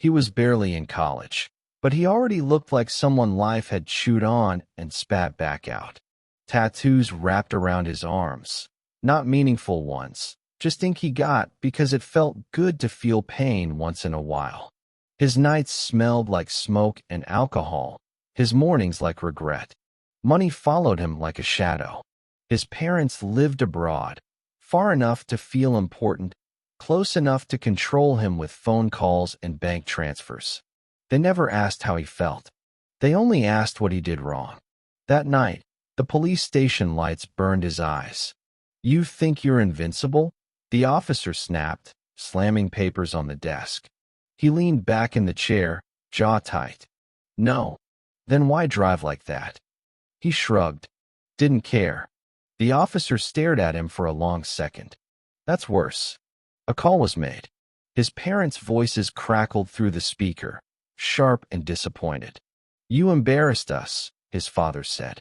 He was barely in college, but he already looked like someone life had chewed on and spat back out. Tattoos wrapped around his arms. Not meaningful ones, just ink he got because it felt good to feel pain once in a while. His nights smelled like smoke and alcohol, his mornings like regret. Money followed him like a shadow. His parents lived abroad, far enough to feel important, close enough to control him with phone calls and bank transfers. They never asked how he felt. They only asked what he did wrong. That night, the police station lights burned his eyes. "You think you're invincible?" the officer snapped, slamming papers on the desk. He leaned back in the chair, jaw tight. "No." "Then why drive like that?" He shrugged. Didn't care. The officer stared at him for a long second. "That's worse." A call was made. His parents' voices crackled through the speaker, sharp and disappointed. "You embarrassed us," his father said.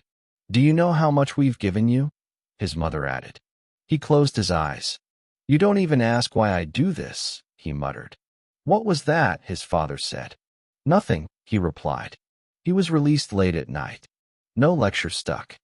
"Do you know how much we've given you?" his mother added. He closed his eyes. "You don't even ask why I do this," he muttered. "What was that?" his father said. "Nothing," he replied. He was released late at night. No lecture stuck.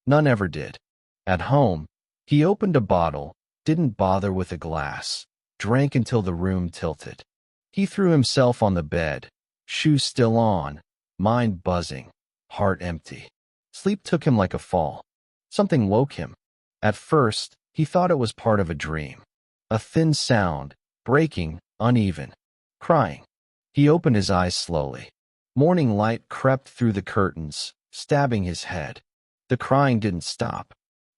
None ever did. At home, he opened a bottle, didn't bother with a glass, drank until the room tilted. He threw himself on the bed, shoes still on, mind buzzing, heart empty. Sleep took him like a fall. Something woke him. At first, he thought it was part of a dream. A thin sound, breaking, uneven. Crying. He opened his eyes slowly. Morning light crept through the curtains, stabbing his head. The crying didn't stop.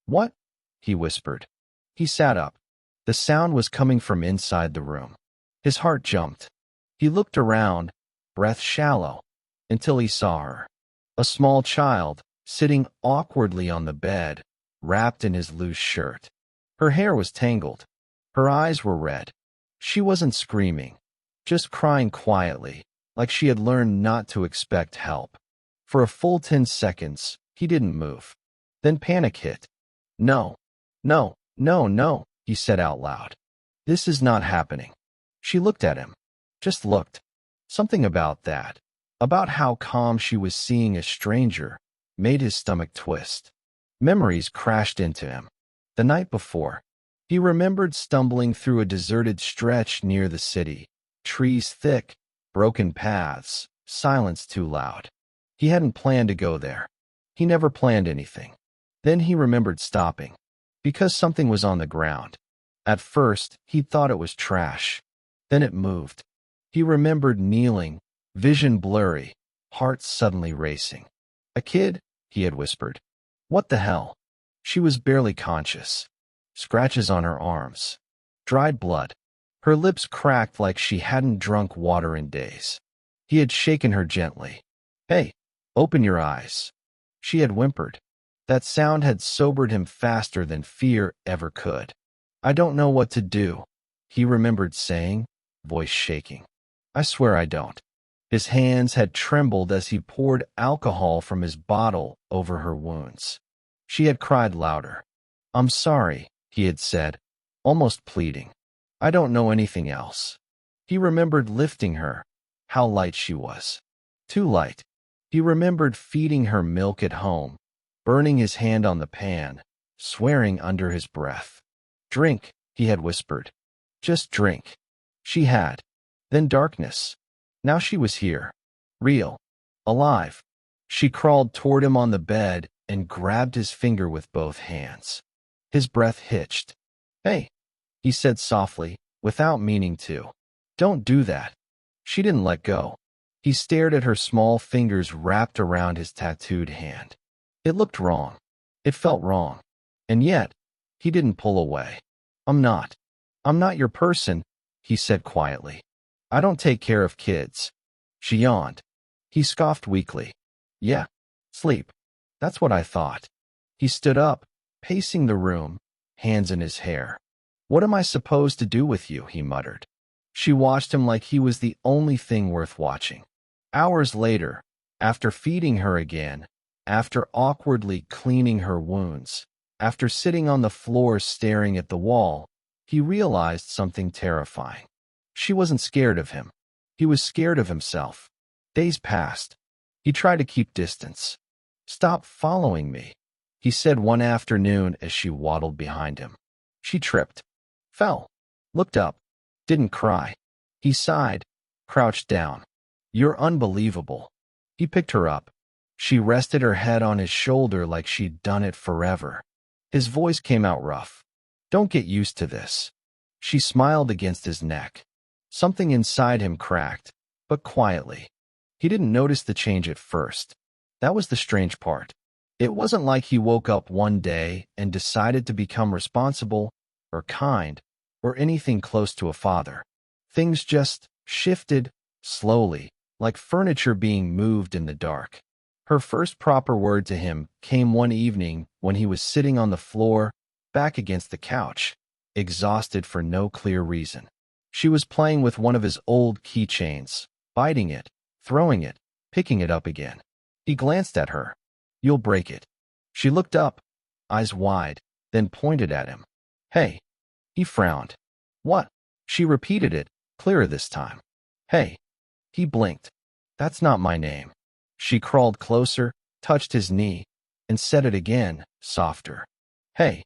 "What?" he whispered. He sat up. The sound was coming from inside the room. His heart jumped. He looked around, breath shallow, until he saw her. A small child, sitting awkwardly on the bed, wrapped in his loose shirt. Her hair was tangled. Her eyes were red. She wasn't screaming, just crying quietly, like she had learned not to expect help. For a full 10 seconds, he didn't move. Then panic hit. "No, no, no, no," he said out loud. "This is not happening." She looked at him. Just looked. Something about that, about how calm she was seeing a stranger, made his stomach twist. Memories crashed into him. The night before, he remembered stumbling through a deserted stretch near the city. Trees thick, broken paths, silence too loud. He hadn't planned to go there. He never planned anything. Then he remembered stopping, because something was on the ground. At first, he thought it was trash. Then it moved. He remembered kneeling, vision blurry, heart suddenly racing. "A kid?" he had whispered. "What the hell?" She was barely conscious. Scratches on her arms. Dried blood. Her lips cracked like she hadn't drunk water in days. He had shaken her gently. "Hey, open your eyes." She had whimpered. That sound had sobered him faster than fear ever could. "I don't know what to do," he remembered saying, voice shaking. "I swear I don't." His hands had trembled as he poured alcohol from his bottle over her wounds. She had cried louder. "I'm sorry," he had said, almost pleading. "I don't know anything else." He remembered lifting her, how light she was. Too light. He remembered feeding her milk at home, burning his hand on the pan, swearing under his breath. "Drink," he had whispered. "Just drink." She had. Then darkness. Now she was here. Real. Alive. She crawled toward him on the bed and grabbed his finger with both hands. His breath hitched. "Hey," he said softly, without meaning to. "Don't do that." She didn't let go. He stared at her small fingers wrapped around his tattooed hand. It looked wrong. It felt wrong. And yet, he didn't pull away. I'm not your person," he said quietly. "I don't take care of kids." She yawned. He scoffed weakly. "Yeah, sleep. That's what I thought." He stood up, pacing the room, hands in his hair. "What am I supposed to do with you?" he muttered. She watched him like he was the only thing worth watching. Hours later, after feeding her again, after awkwardly cleaning her wounds, after sitting on the floor staring at the wall, he realized something terrifying. She wasn't scared of him. He was scared of himself. Days passed. He tried to keep distance. "Stop following me," he said one afternoon as she waddled behind him. She tripped, fell, looked up, didn't cry. He sighed, crouched down. "You're unbelievable." He picked her up. She rested her head on his shoulder like she'd done it forever. His voice came out rough. "Don't get used to this." She smiled against his neck. Something inside him cracked, but quietly. He didn't notice the change at first. That was the strange part. It wasn't like he woke up one day and decided to become responsible or kind or anything close to a father. Things just shifted slowly, like furniture being moved in the dark. Her first proper word to him came one evening when he was sitting on the floor, back against the couch, exhausted for no clear reason. She was playing with one of his old keychains, biting it, throwing it, picking it up again. He glanced at her. "You'll break it." She looked up, eyes wide, then pointed at him. "Hey." He frowned. "What?" She repeated it, clearer this time. "Hey." He blinked. "That's not my name." She crawled closer, touched his knee, and said it again, softer. "Hey."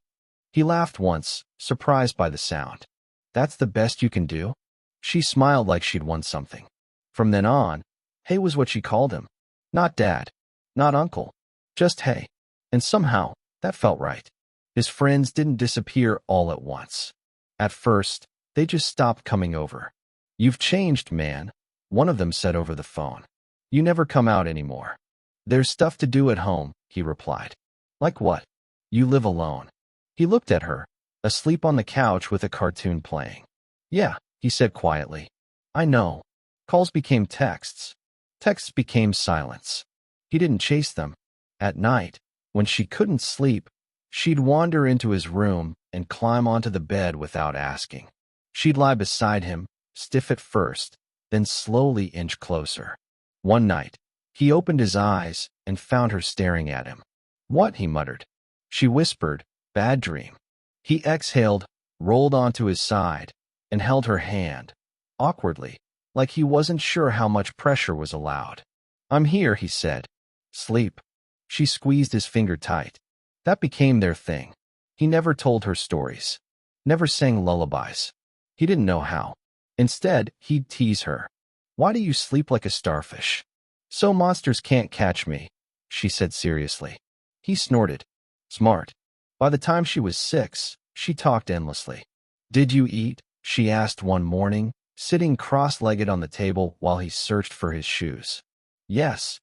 He laughed once, surprised by the sound. "That's the best you can do?" She smiled like she'd won something. From then on, Hey was what she called him. Not Dad, not Uncle, just Hey. And somehow, that felt right. His friends didn't disappear all at once. At first, they just stopped coming over. "You've changed, man," one of them said over the phone. "You never come out anymore." "There's stuff to do at home," he replied. "Like what?" "You live alone." He looked at her, asleep on the couch with a cartoon playing. "Yeah," he said quietly. "I know." Calls became texts. Texts became silence. He didn't chase them. At night, when she couldn't sleep, she'd wander into his room and climb onto the bed without asking. She'd lie beside him, stiff at first, then slowly inch closer. One night, he opened his eyes and found her staring at him. "What?" he muttered. She whispered, "Bad dream." He exhaled, rolled onto his side, and held her hand, awkwardly, like he wasn't sure how much pressure was allowed. "I'm here," he said. "Sleep." She squeezed his finger tight. That became their thing. He never told her stories, never sang lullabies. He didn't know how. Instead, he'd tease her. "Why do you sleep like a starfish?" "So monsters can't catch me," she said seriously. He snorted. Smart. By the time she was 6, she talked endlessly. "Did you eat?" she asked one morning, sitting cross-legged on the table while he searched for his shoes. "Yes."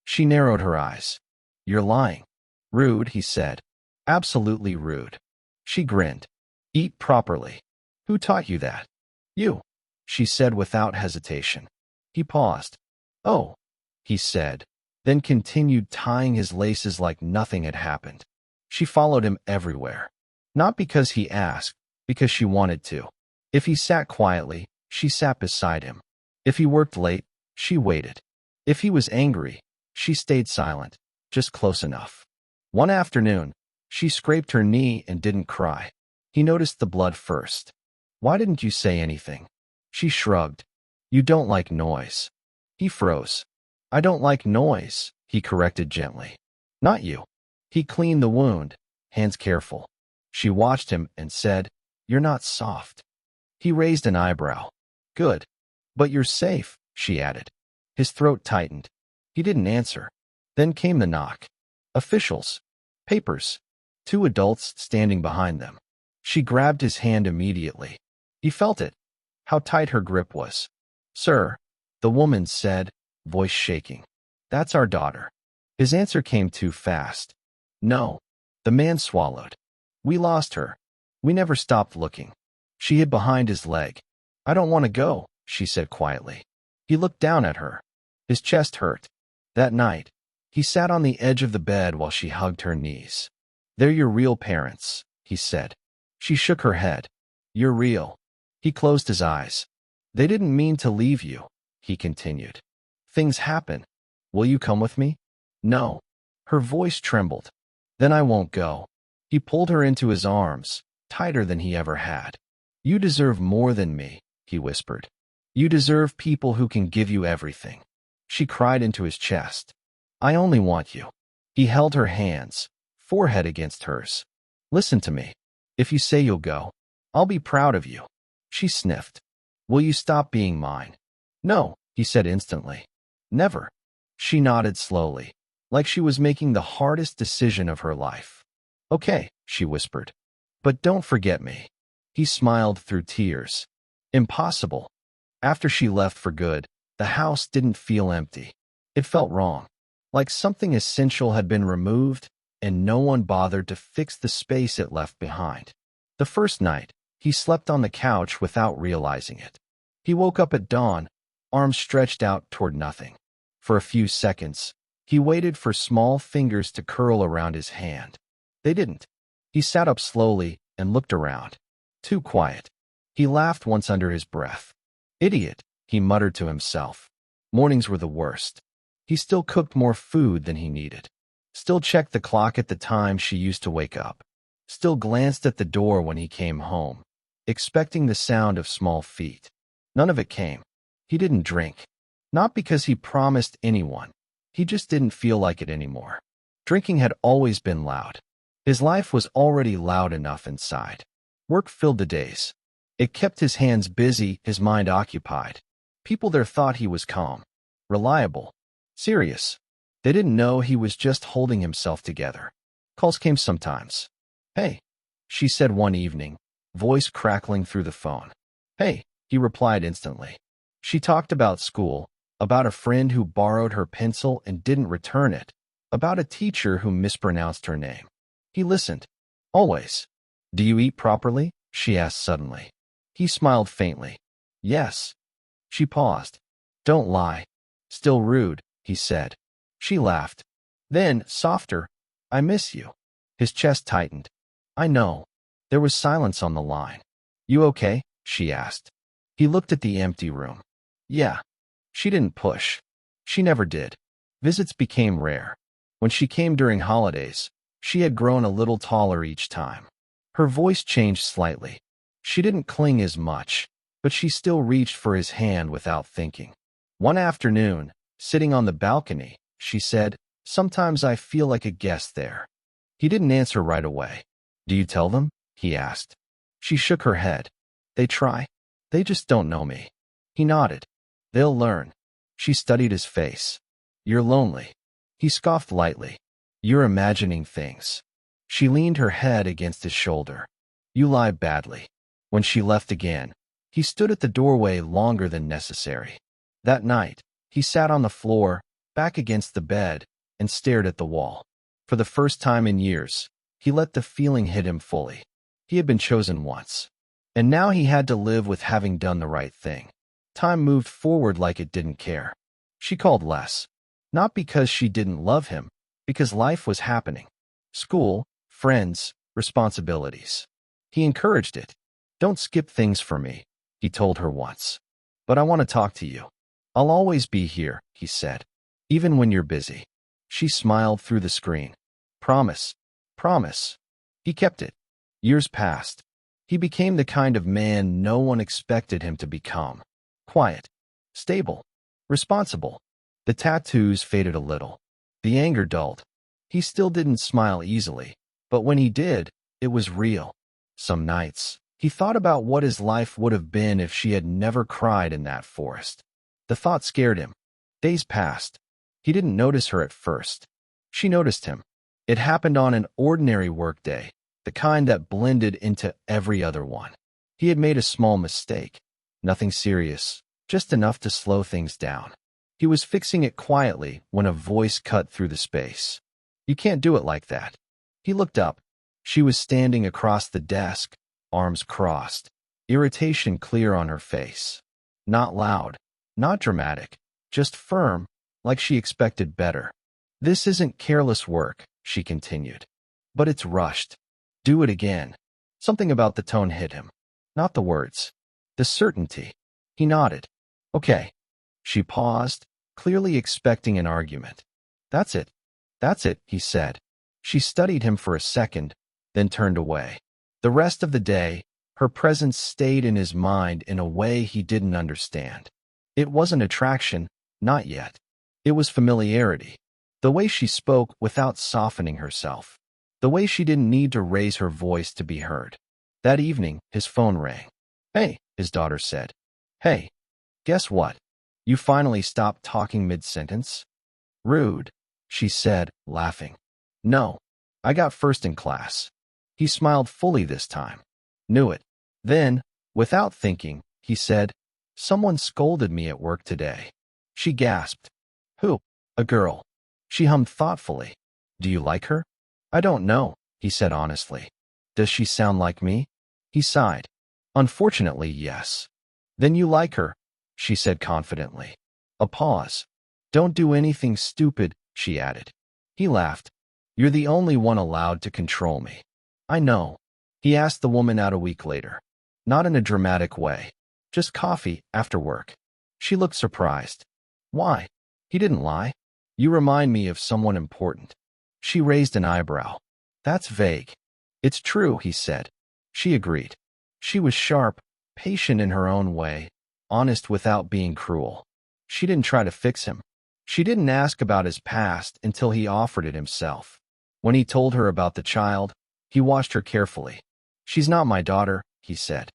She narrowed her eyes. "You're lying." "Rude," he said. "Absolutely rude." She grinned. "Eat properly." "Who taught you that?" "You," she said without hesitation. He paused. "Oh," he said, then continued tying his laces like nothing had happened. She followed him everywhere. Not because he asked, because she wanted to. If he sat quietly, she sat beside him. If he worked late, she waited. If he was angry, she stayed silent, just close enough. One afternoon, she scraped her knee and didn't cry. He noticed the blood first. "Why didn't you say anything?" She shrugged. "You don't like noise." He froze. "I don't like noise," he corrected gently. "Not you." He cleaned the wound, hands careful. She watched him and said, "You're not soft." He raised an eyebrow. "Good. But you're safe," she added. His throat tightened. He didn't answer. Then came the knock. Officials. Papers. 2 adults standing behind them. She grabbed his hand immediately. He felt it. How tight her grip was. "Sir," the woman said, voice shaking. "That's our daughter." His answer came too fast. "No." The man swallowed. "We lost her. We never stopped looking." She hid behind his leg. "I don't want to go," she said quietly. He looked down at her. His chest hurt. That night, he sat on the edge of the bed while she hugged her knees. "They're your real parents," he said. She shook her head. "You're real." He closed his eyes. "They didn't mean to leave you," he continued. "Things happen. Will you come with me?" "No." Her voice trembled. "Then I won't go." He pulled her into his arms, tighter than he ever had. "You deserve more than me," he whispered. You deserve people who can give you everything. She cried into his chest. I only want you. He held her hands, forehead against hers. Listen to me. If you say you'll go, I'll be proud of you. She sniffed. Will you stop being mine? No, he said instantly. Never. She nodded slowly, like she was making the hardest decision of her life. Okay, she whispered. But don't forget me. He smiled through tears. Impossible. After she left for good, the house didn't feel empty. It felt wrong, like something essential had been removed, and no one bothered to fix the space it left behind. The first night, he slept on the couch without realizing it. He woke up at dawn, arms stretched out toward nothing. For a few seconds, he waited for small fingers to curl around his hand. They didn't. He sat up slowly and looked around. Too quiet. He laughed once under his breath. Idiot, he muttered to himself. Mornings were the worst. He still cooked more food than he needed. Still checked the clock at the time she used to wake up. Still glanced at the door when he came home, expecting the sound of small feet. None of it came. He didn't drink. Not because he promised anyone. He just didn't feel like it anymore. Drinking had always been loud. His life was already loud enough inside. Work filled the days. It kept his hands busy, his mind occupied. People there thought he was calm, reliable, serious. They didn't know he was just holding himself together. Calls came sometimes. Hey, she said one evening, voice crackling through the phone. Hey, he replied instantly. She talked about school, about a friend who borrowed her pencil and didn't return it, about a teacher who mispronounced her name. He listened. Always. Do you eat properly? She asked suddenly. He smiled faintly. Yes. She paused. Don't lie. Still rude, he said. She laughed. Then, softer, I miss you. His chest tightened. I know. There was silence on the line. You okay? She asked. He looked at the empty room. Yeah. She didn't push. She never did. Visits became rare. When she came during holidays, she had grown a little taller each time. Her voice changed slightly. She didn't cling as much, but she still reached for his hand without thinking. One afternoon, sitting on the balcony, she said, Sometimes I feel like a guest there. He didn't answer right away. Do you tell them? He asked. She shook her head. They try. They just don't know me. He nodded. They'll learn. She studied his face. You're lonely. He scoffed lightly. You're imagining things. She leaned her head against his shoulder. You lie badly. When she left again, he stood at the doorway longer than necessary. That night, he sat on the floor, back against the bed, and stared at the wall. For the first time in years, he let the feeling hit him fully. He had been chosen once, and now he had to live with having done the right thing. Time moved forward like it didn't care. She called less. Not because she didn't love him, because life was happening. School, friends, responsibilities. He encouraged it. Don't skip things for me, he told her once. But I want to talk to you. I'll always be here, he said. Even when you're busy. She smiled through the screen. Promise. Promise. He kept it. Years passed. He became the kind of man no one expected him to become. Quiet. Stable. Responsible. The tattoos faded a little. The anger dulled. He still didn't smile easily, but when he did, it was real. Some nights, he thought about what his life would have been if she had never cried in that forest. The thought scared him. Days passed. He didn't notice her at first. She noticed him. It happened on an ordinary workday, the kind that blended into every other one. He had made a small mistake. Nothing serious, just enough to slow things down. He was fixing it quietly when a voice cut through the space. You can't do it like that. He looked up. She was standing across the desk, arms crossed, irritation clear on her face. Not loud, not dramatic, just firm, like she expected better. This isn't careless work, she continued. But it's rushed. Do it again. Something about the tone hit him. Not the words. The certainty. He nodded. Okay. She paused, clearly expecting an argument. That's it. That's it, he said. She studied him for a second, then turned away. The rest of the day, Her presence stayed in his mind in a way he didn't understand. It wasn't attraction, not yet. It was familiarity. The way she spoke without softening herself. The way she didn't need to raise her voice to be heard. That evening, his phone rang. "Hey," his daughter said. "Hey, guess what? You finally stopped talking mid-sentence?" "Rude," she said, laughing. "No, I got first in class." He smiled fully this time. "Knew it." Then, without thinking, he said, "Someone scolded me at work today." She gasped. "Who?" "A girl." She hummed thoughtfully. "Do you like her?" "I don't know," he said honestly. "Does she sound like me?" He sighed. "Unfortunately, yes." "Then you like her," she said confidently. A pause. "Don't do anything stupid," she added. He laughed. "You're the only one allowed to control me." "I know." He asked the woman out a week later. Not in a dramatic way. Just coffee after work. She looked surprised. "Why?" He didn't lie. "You remind me of someone important." She raised an eyebrow. "That's vague." "It's true," he said. She agreed. She was sharp, patient in her own way, honest without being cruel. She didn't try to fix him. She didn't ask about his past until he offered it himself. When he told her about the child, he watched her carefully. "She's not my daughter," he said.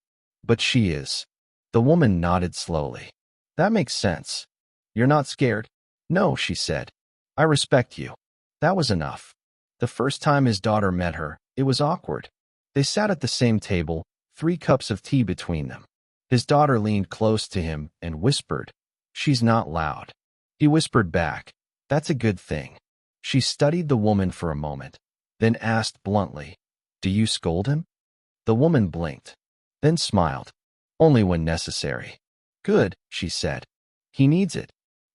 "But she is." The woman nodded slowly. "That makes sense. You're not scared?" "No," she said. "I respect you." That was enough. The first time his daughter met her, it was awkward. They sat at the same table, 3 cups of tea between them. His daughter leaned close to him and whispered, "She's not loud." He whispered back, "That's a good thing." She studied the woman for a moment, then asked bluntly, "Do you scold him?" The woman blinked, then smiled. "Only when necessary." "Good," she said. "He needs it."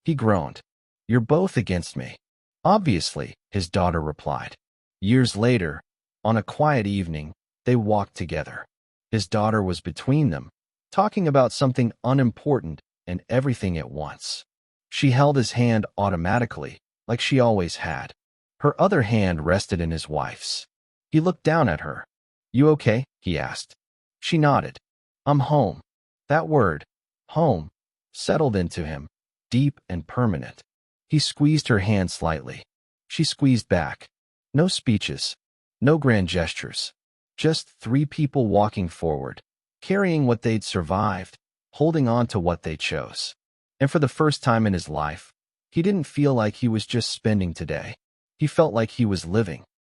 He groaned. "You're both against me." "Obviously," his daughter replied. Years later, on a quiet evening, they walked together. His daughter was between them, talking about something unimportant and everything at once. She held his hand automatically, like she always had. Her other hand rested in his wife's. He looked down at her. "You okay?" he asked. She nodded. "I'm home." That word, home, settled into him, deep and permanent. He squeezed her hand slightly. She squeezed back. No speeches, no grand gestures. Just 3 people walking forward, carrying what they'd survived, holding on to what they chose. And for the first time in his life, he didn't feel like he was just spending today. He felt like he was living.